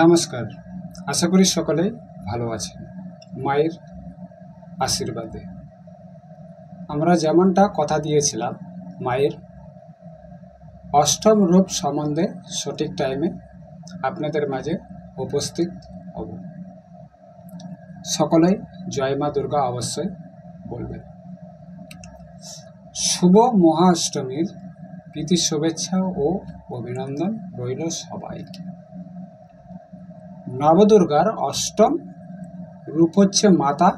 নমস্কার, আশা করি সকলেই ভালো আছেন। মায়ের আশীর্বাদে আমরা যেমনটা কথা দিয়েছিলাম, মায়ের অষ্টম রূপ সম্বন্ধে সঠিক টাইমে আপনাদের মাঝে উপস্থিত হব। সকলেই জয় মা দুর্গা অবশ্যই বলবেন। শুভ মহাষ্টমীর প্রীতি শুভেচ্ছা ও অভিনন্দন রইল সবাইকে। নবদুর্গার অষ্টম রূপ হচ্ছে মাতা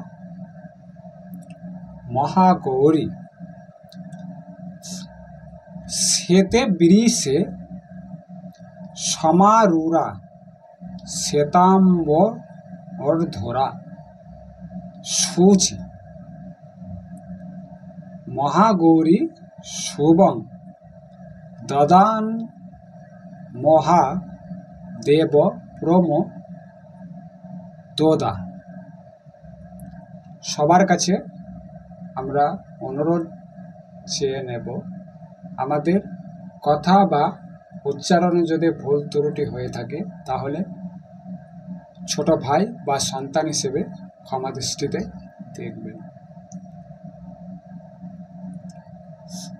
মহাগৌরী। শ্বেতে বৃষে সমারূঢ়া শ্বেতাম্বরধরা শুচি মহাগৌরী শুভং দদান মহাদেব প্রমো দোদা। সবার কাছে আমরা অনুরোধ চেয়ে নেব, আমাদের কথা বা উচ্চারণে যদি ভুল ত্রুটি হয়ে থাকে তাহলে ছোট ভাই বা সন্তান হিসেবে ক্ষমা দৃষ্টিতে দেখবেন।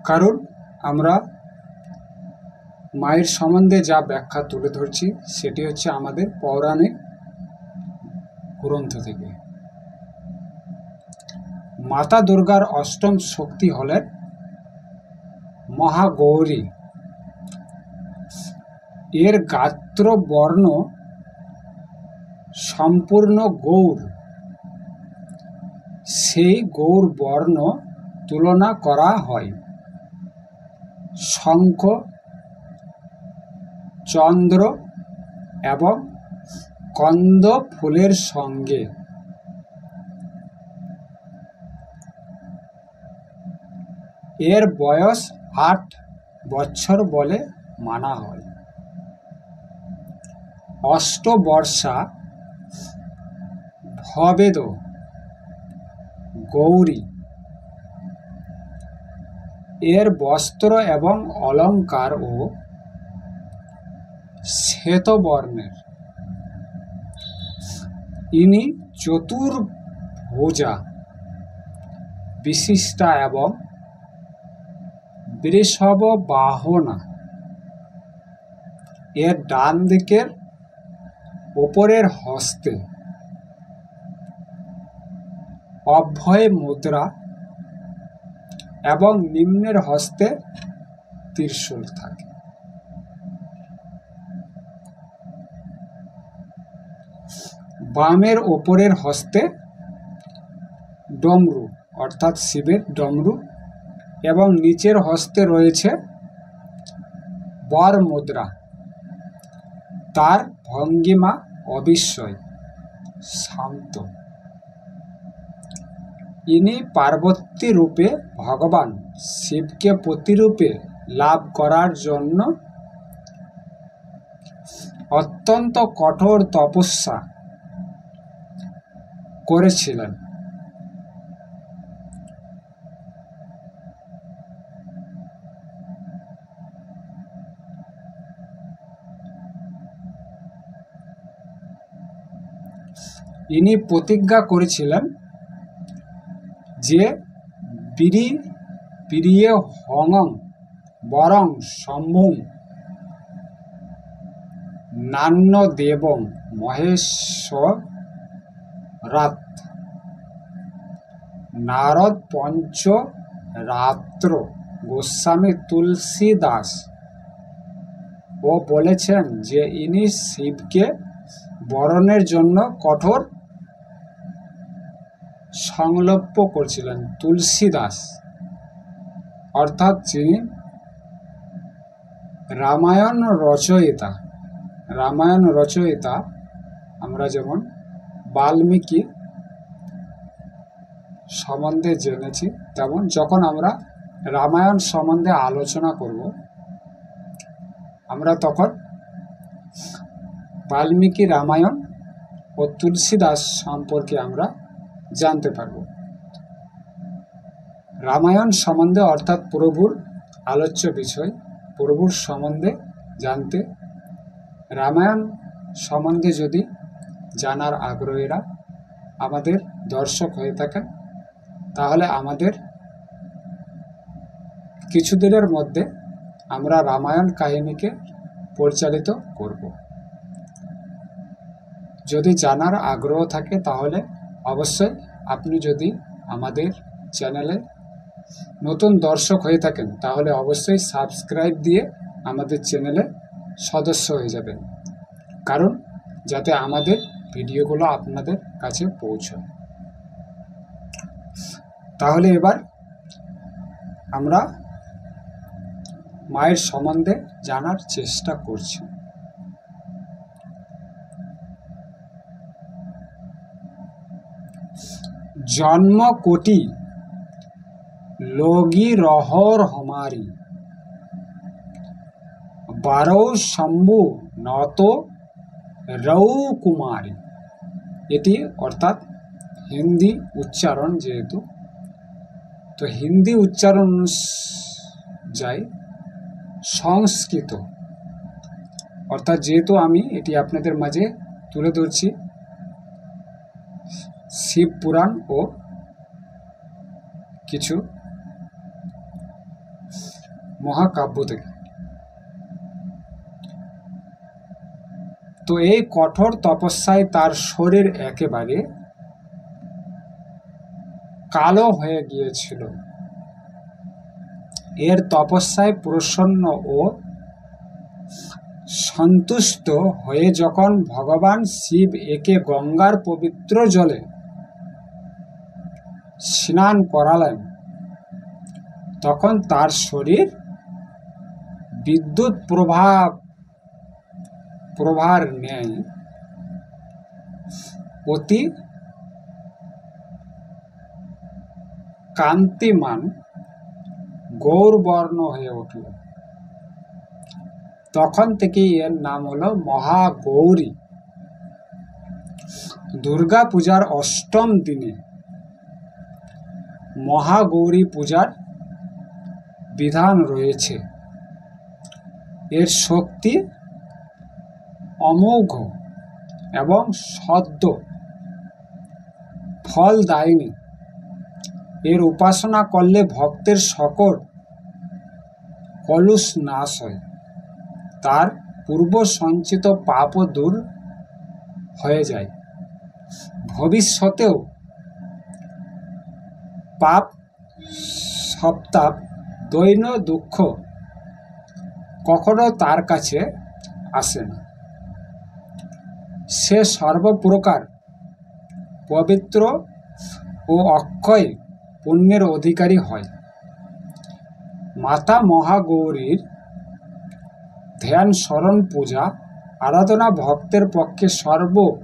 কারণ আমরা মায়ের সম্বন্ধে যা ব্যাখ্যা তুলে ধরছি সেটি হচ্ছে আমাদের পৌরাণিক গ্রন্থ থেকে। মাতা দুর্গার অষ্টম শক্তি হলেন মহাগৌরী। এর গাত্র বর্ণ সম্পূর্ণ গৌর। সেই গৌর বর্ণ তুলনা করা হয় শঙ্খ, চন্দ্র এবং কন্দ ফুলের সঙ্গে। এর বয়স 8 বছর বলে মানা হয়। অষ্টবর্ষা ভবেদ গৌরী। এর বস্ত্র এবং অলঙ্কার ও শ্বেতবর্ণের। ইনি চতুর্ভুজা বিশিষ্টা এবং বৃষভ বাহনা। এর ডান দিকের ওপরের হস্তে অভয় মুদ্রা এবং নিম্নের হস্তে ত্রিশূল থাকে। বামের ওপরের হস্তে ডমরু অর্থাৎ শিবের ডমরু এবং নিচের হস্তে রয়েছে বর মুদ্রা। তার ভঙ্গিমা অবিস্ময় শান্ত। ইনি পার্বতী রূপে ভগবান শিবকে প্রতিরূপে লাভ করার জন্য অত্যন্ত কঠোর তপস্যা করেছিলেন। ইনি প্রতিজ্ঞা করেছিলেন যে প্রিয়ে হংং বরং শম্ভুং নান্য দেবং মহেশ্বরাৎ। নারদ পঞ্চ রাত্র গোস্বামী তুলসীদাস ও বলেছেন যে ইনি শিবকে বরণের জন্য কঠোর সংকল্প করেছিলেন। তুলসীদাস অর্থাৎ যিনি রামায়ণ রচয়িতা। আমরা যেমন বাল্মীকি সম্বন্ধে জেনেছি, তেমন যখন আমরা রামায়ণ সম্বন্ধে আলোচনা করব আমরা তখন বাল্মীকি রামায়ণ ও তুলসীদাস সম্পর্কে আমরা জানতে পারব। রামায়ণ সম্বন্ধে অর্থাৎ প্রভুর আলোচ্য বিষয়, প্রভুর সম্বন্ধে জানতে রামায়ণ সম্বন্ধে যদি জানার আগ্রহীরা আমাদের দর্শক হয়ে থাকেন, তাহলে আমাদের কিছুদিনের মধ্যে আমরা রামায়ণ কাহিনীকে পরিচালিত করব। যদি জানার আগ্রহ থাকে তাহলে অবশ্যই আপনি যদি আমাদের চ্যানেলে নতুন দর্শক হয়ে থাকেন তাহলে অবশ্যই সাবস্ক্রাইব দিয়ে আমাদের চ্যানেলে সদস্য হয়ে যাবেন, কারণ যাতে আমাদের ভিডিওগুলো আপনাদের কাছে পৌঁছায়। তাহলে এবার আমরা মায়ের সম্বন্ধে জানার চেষ্টা করছি। जन्म कोटि लोगी रहर हमारी, बारो शंभु नतो रौ कुमारी। এটি অর্থাৎ হিন্দি উচ্চারণ, যেহেতু তো হিন্দি উচ্চারণ যায় সংস্কৃত, অর্থাৎ যেহেতু আমি এটি আপনাদের মাঝে তুলে ধরছি শিব পুরাণ ও কিছু মহাকাব্য থেকে। তো এই কঠোর তপস্যায় তার শরীর একেবারে কালো হয়ে গিয়েছিল। এর তপস্যায় প্রসন্ন ও সন্তুষ্ট হয়ে যখন ভগবান শিব একে গঙ্গার পবিত্র জলে স্নান করালেন, তখন তার শরীর বিদ্যুৎ প্রভার ন্যায় অতি কান্তিমান গৌরবর্ণ হয়ে উঠল। তখন থেকে এর নাম হলো মহাগৌরী। দুর্গা পূজার অষ্টম দিনে মহাগৌরী পূজার বিধান রয়েছে। এর শক্তি অমোঘ এবং সদ্য ফলদায়িনী। এর উপাসনা করলে ভক্তের সকল কলুষ নাশ হয়, তার পূর্ব সঞ্চিত পাপও দূর হয়ে যায়। ভবিষ্যতেও পাপ, সপ্তাপ, দৈন্য, দুঃখ কখনো তার কাছে আসে না। সে সর্বপ্রকার পবিত্র ও অক্ষয় পুণ্যের অধিকারী হয়। মাতা মহাগৌরীর ধ্যান, স্মরণ, পূজা, আরাধনা ভক্তের পক্ষে সর্ববিধ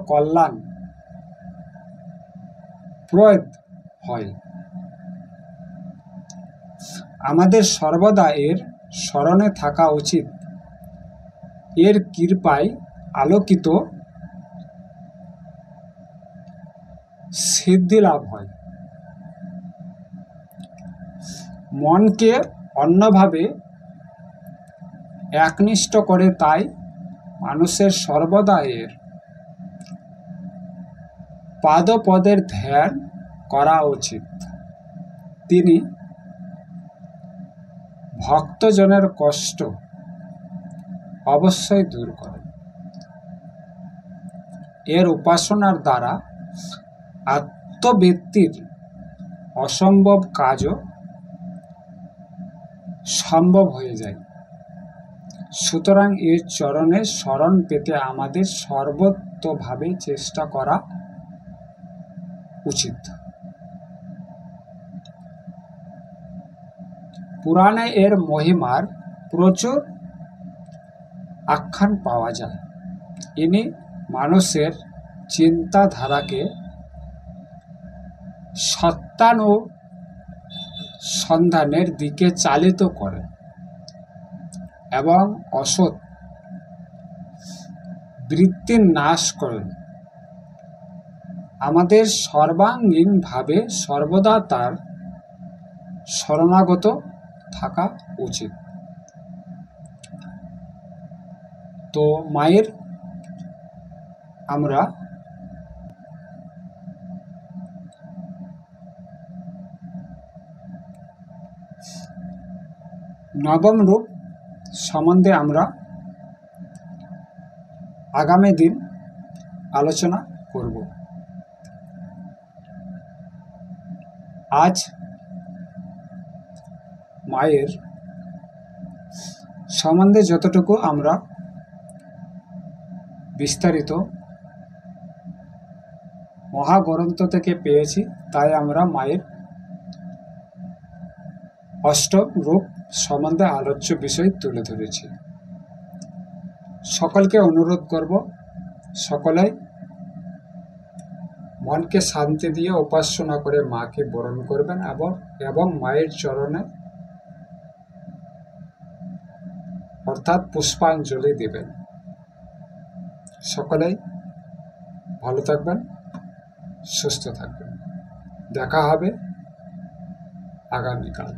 কল্যাণ প্রদ হয়। আমাদের সর্বদা এর স্মরণে থাকা উচিত। এর কৃপায় আলোকিত সিদ্ধি লাভ হয়। মনকে অন্যভাবে একনিষ্ঠ করে, তাই মানুষের সর্বদা এর পাদপদের ধ্যান করা উচিত। তিনি ভক্তজনের কষ্ট অবশ্যই দূর করেন। এর উপাসনার দ্বারা আত্মবৃত্তির অসম্ভব কাজও সম্ভব হয়ে যায়। সুতরাং এর চরণে শরণ পেতে আমাদের সর্বতোভাবে চেষ্টা করা উচিত। পুরাণে এর মহিমার প্রচুর আখ্যান পাওয়া যায়। ইনি মানুষের চিন্তাধারাকে সত্যানুসন্ধানের দিকে চালিত করেন এবং অসৎ বৃত্তির নাশ করেন। আমাদের সর্বাঙ্গীনভাবে সর্বদা তার শরণাগত থাকা উচিত। তো মায়ের আমরা নবম রূপ সম্বন্ধে আমরা আগামী দিন আলোচনা করব। আজ মায়ের সম্বন্ধে যতটুকু আমরা বিস্তারিত মহাগ্রন্থ থেকে পেয়েছি, তাই আমরা মায়ের অষ্টম রূপ সম্বন্ধে আলোচ্য বিষয় তুলে ধরেছি। সকলকে অনুরোধ করব, সকলেই মনকে শান্তি দিয়ে উপাসনা করে মাকে বরণ করবেন এবং মায়ের চরণে অর্থাৎ পুষ্পাঞ্জলি দেবেন। সকলেই ভালো থাকবেন, সুস্থ থাকবেন। দেখা হবে আগামীকাল।